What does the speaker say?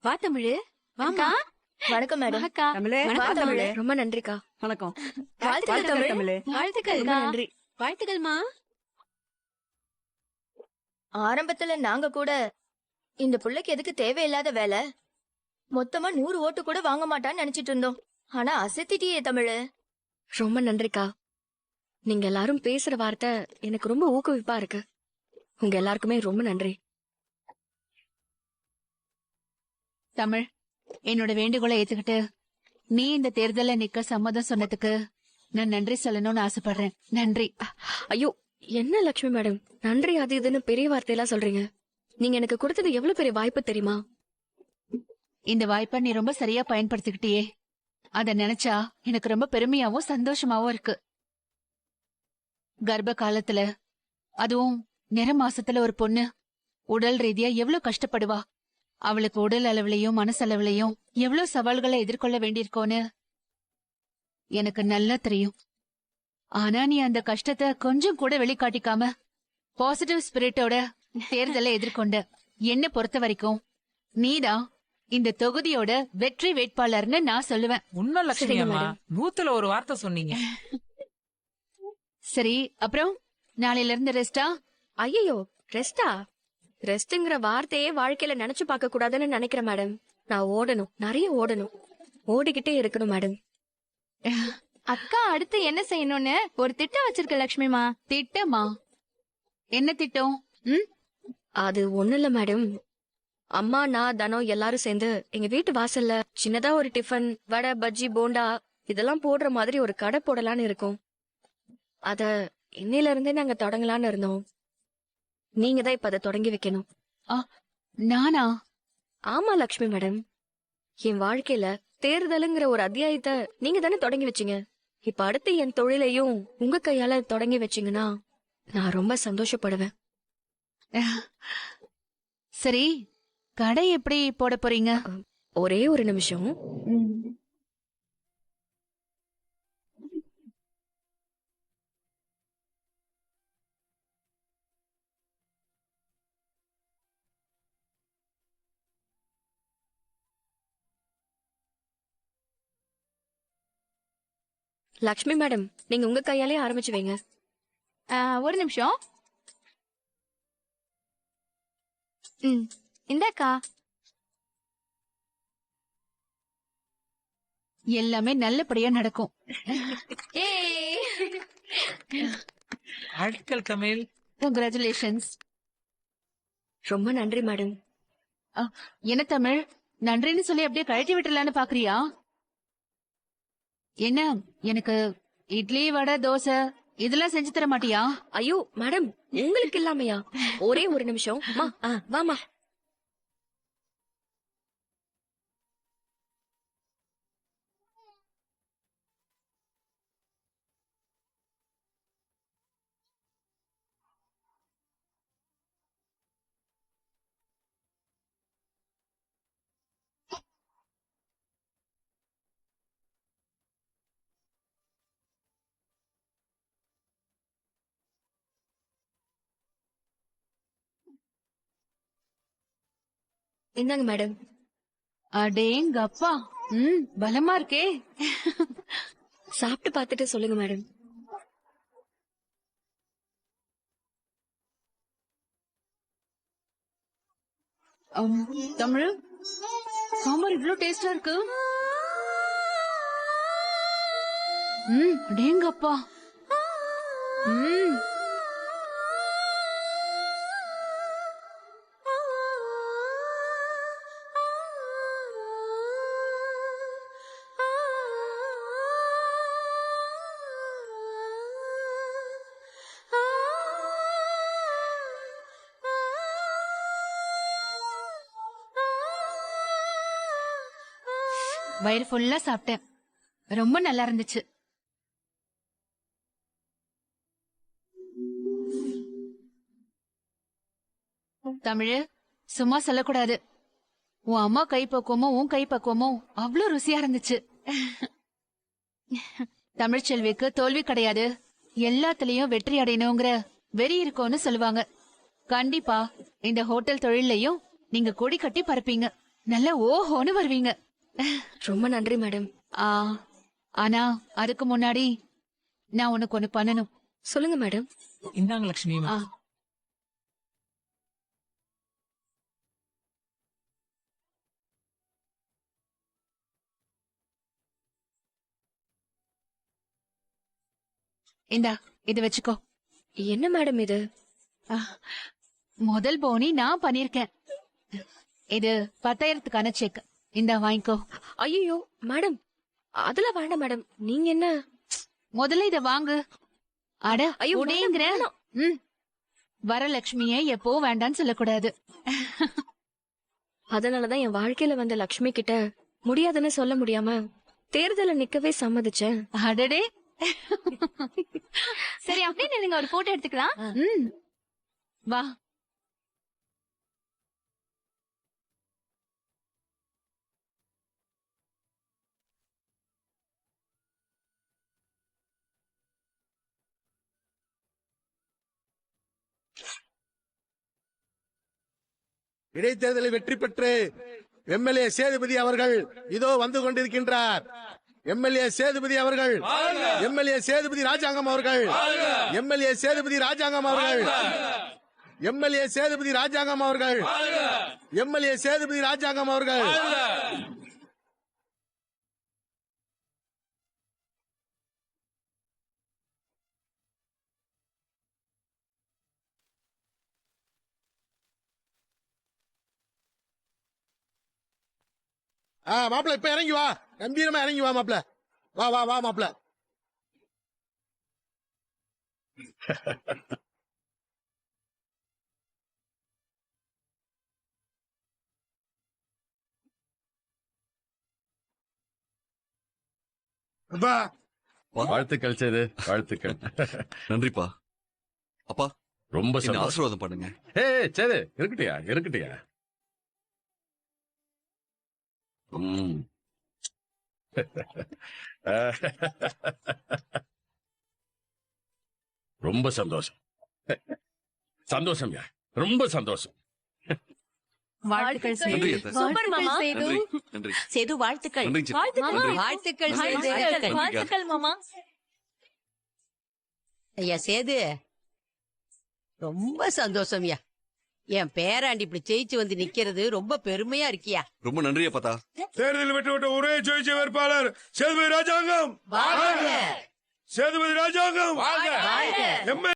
வா தமிழு, வாமா. வணக்கம் மேடம். வாக்கா. தமிழே, வணக்கம் வா தமிழே. தமிழு. ரொம்ப நன்றிக்கா. வணக்கம். வாழ்த்துக்கள் தமிழ். தமிழே. வாழ்த்துக்கள். ரொம்ப நன்றி. வாழ்த்துக்கள்மா. ஆரம்பத்துல நாங்க கூட இந்த புள்ளைக்கு எதுக்கு தேவையில்லாத வேலை, மொத்தமா 100 ஓட்டு கூட வாங்க மாட்டான்னு நினைச்சிட்டு இருந்தோம். ஆனா அசத்திட்டியே தமிழு. ரொம்ப நன்றிக்கா. நீங்க எல்லாரும் பேசுற வார்த்தை எனக்கு ரொம்ப ஊக்குவிப்பா இருக்கு. உங்க எல்லாருக்குமே ரொம்ப நன்றி. தமிழ், என்னோட வேண்டுகோளை ஏத்துக்கிட்டு நீ இந்த தேர்தல்ல நிக்க சம்மதம் சொன்னதுக்கு நான் நன்றி சொல்லணும்னு ஆசைப்படுறேன். நன்றி. ஐயோ, என்ன லட்சுமி மேடம், நன்றி அது இதுன்னு பெரிய வார்த்தையெல்லாம் சொல்றீங்க. நீங்க எனக்கு கொடுத்தது எவ்வளவு பெரிய வாய்ப்பு தெரியுமா? இந்த வாய்ப்பை நீ ரொம்ப சரியா பயன்படுத்திக்கிட்டியே. அத நினைச்சா எனக்கு ரொம்ப பெருமையாவும் சந்தோஷமாவும் இருக்கு. கர்ப்ப காலத்துல, அதுவும் நிற மாசத்துல ஒரு பொண்ணு உடல் ரீதியா எவ்வளவு கஷ்டப்படுவா. அவளுக்கு உடல் அளவுலயும் மனசளவுலயும் எவ்வளவு சவால்களை எதிர்கொள்ள வேண்டியிருக்கோன்னு எனக்கு நல்லா தெரியும். ஆனா நீ அந்த கஷ்டத்தை கொஞ்சம் கூட வெளிக்காட்டிக்காம பாசிட்டிவ் ஸ்பிரிட்டோட தேர்தலை எதிர்கொண்ட. என்ன பொறுத்த வரைக்கும் நீதான் இந்த தொகுதியோட வெற்றி வேட்பாளர்னு நான் சொல்லுவேன். உண்மை லட்சுமி சரிங்க அம்மா, மேடம். 100ல ஒரு வார்த்தை சொன்னீங்க. சரி, அப்புறம் நாளையில இருந்து ரெஸ்டா? ஐயோ, ரெஸ்டா? ரெஸ்ட்ங்கிற வார்த்தையே வாழ்க்கையில நினைச்சு பார்க்க கூடாதுன்னு நினைக்கிறேன் மேடம். நான் ஓடணும், நிறைய ஓடணும், ஓடிக்கிட்டே இருக்கணும் மேடம். அக்கா அடுத்து என்ன செய்யணும்னு ஒரு திட்டம் வச்சிருக்க லட்சுமிமா. திட்டமா? என்ன திட்டம்? அது ஒண்ணு இல்ல மேடம். அம்மா, நான், தனம் எல்லாரும் சேர்ந்து எங்க வீட்டு வாசல்ல சின்னதா ஒரு டிஃபன், வடை, பஜ்ஜி, போண்டா இதெல்லாம் போடுற மாதிரி ஒரு கடை போடலான்னு இருக்கோம். அத இன்னையில இருந்தே நாங்க தொடங்கலான்னு இருந்தோம். நீங்க தான் இப்ப அதை தொடங்கி வைக்கணும். நானா? ஆமா லட்சுமி மேடம், என் வாழ்க்கையில தேர்தலுங்கிற ஒரு அத்தியாயத்தை நீங்க தானே தொடங்கி வச்சீங்க. இப்ப அடுத்து என் தொழிலையும் உங்க கையால தொடங்கி வச்சீங்கன்னா நான் ரொம்ப சந்தோஷப்படுவேன். சரி, கடை எப்படி போட போறீங்க? ஒரே ஒரு நிமிஷம். லக்ஷ்மி மேடம், நீங்க உங்க கையாலே ஆரம்பிச்சு வைங்க. ஒரு நிமிஷம். இந்தாக்கா. எல்லாமே நல்லபடியா நடக்கும். வாழ்த்துக்கள் தமிழ். கங்க்ராச்சுலேஷன்ஸ். ரொம்ப நன்றி மேடம். என்ன தமிழ், நன்றின்னு சொல்லி அப்படியே கழட்டி விட்டுலான்னு பாக்குறியா? என்ன, எனக்கு இட்லி, வடை, தோசை இதெல்லாம் செஞ்சு தர மாட்டியா? ஐயோ மேடம், உங்களுக்கு இல்லாமையா? ஒரே ஒரு நிமிஷம். வாமா. இந்தாங்க மேடம். அடேங்கப்பா, பலமா இருக்கே. சாப்பிட்டு பார்த்துட்டு சொல்லுங்க மேடம். தமிழ், சாம்பார் இவ்ளோ டேஸ்டா இருக்கு. அடேங்கப்பா. வயிறு ஃபுல்லா சாப்பிட்டேன். ரொம்ப நல்லா இருந்துச்சு. தமிழு, சும்மா சொல்லக்கூடாது. உன் அம்மா கை பக்குவமும் உன் கை பக்குவமும் அவ்வளவு ருசியா இருந்துச்சு. தமிழ்ச்செல்விக்கு தோல்வி கிடையாது, எல்லாத்துலயும் வெற்றி அடையணுங்கிற வெறி இருக்கும்னு சொல்லுவாங்க. கண்டிப்பா இந்த ஹோட்டல் தொழிலையும் நீங்க கொடி கட்டி பறப்பீங்க. நல்லா ஓஹோன்னு வருவீங்க. ரொம்ப நன்றி மேடம். ஆ, ஆனா அதுக்கு முன்னாடி நான் உனக்கு ஒண்ணு பண்ணணும். சொல்லுங்க மேடம். இந்தாங்க லட்சுமி ஆ, இந்தா இது வச்சுக்கோ. என்ன மேடம் இது? ஆ, முதல் போனி நான் பண்ணிருக்கேன். இது 10,000க்கான செக். இந்தா வாங்கிக்கோ. ஐயோ மேடம், அதெல்லாம் வேண்டாம் மேடம். நீங்க என்ன? முதல்ல இத வாங்கு. அட ஐயோ, உடையங்கிற. வேணாம், ம். வரலட்சுமியை எப்போ வேண்டான்னு சொல்லக்கூடாது. அதனாலதான் என் வாழ்க்கையில வந்த லக்ஷ்மி கிட்ட முடியாதுன்னு சொல்ல முடியாம தேர்தல நிக்கவே சம்மதிச்சேன். அடடே. சரி அப்படியே நீங்க ஒரு போட்டோ எடுத்துக்கலாம். ம். வா. இடைத்தேர்தலில் வெற்றி பெற்று எம்எல்ஏ சேதுபதி அவர்கள் இதோ வந்து கொண்டிருக்கின்றார். எம்எல்ஏ சேதுபதி அவர்கள், எம்எல்ஏ சேதுபதி ராஜாங்கம் அவர்கள், எம்எல்ஏ சேதுபதி ராஜாங்கம் அவர்கள், எம்எல்ஏ சேதுபதி ராஜாங்கம் அவர்கள், எம்எல்ஏ சேதுபதி ராஜாங்கம் அவர்கள். மாப்பிள்ள இப்ப இறங்கி வா, கம்பீரமா இறங்கி வா மாப்பிள்ள. வா வா வா மாப்பிள்ள. அப்பா, வாழ்த்துக்கள் சேது, வாழ்த்துக்கள். நன்றிப்பா. அப்பா, ரொம்ப என்ன சந்தோஷம். ஆசீர்வாதம் பண்ணுங்க. ஏய் சேது, இருக்கட்டியா இருக்கட்டியா. ம். ரொம்ப சந்தோஷம். சந்தோஷம்யா, ரொம்ப சந்தோஷம். வாழ்த்துக்கள் நன்றி சேது. அத்தை. சூப்பர் மாமா. நன்றி நன்றி சேது வாழ்த்துக்கள். நன்றி சித்தி. நன்றி. வாழ்த்துக்கள் நன்றி. வாழ்த்துக்கள். வாழ்த்துக்கள் மாமா. ஐயா சேது, ரொம்ப சந்தோஷம்யா. என் பேராண்டி இப்படி ஜெயிச்சு வந்து நிக்கிறது ரொம்ப பெருமையா இருக்கியா. ரொம்ப நன்றி அப்பா. தேர்தலில் வெற்றி பெற்ற ஒரே ஜெயிச்ச வேட்பாளர் சேதுபதி ராஜாங்கம். சேதுபதி ராஜாங்கம். வாழ்க. எம்எல்ஏ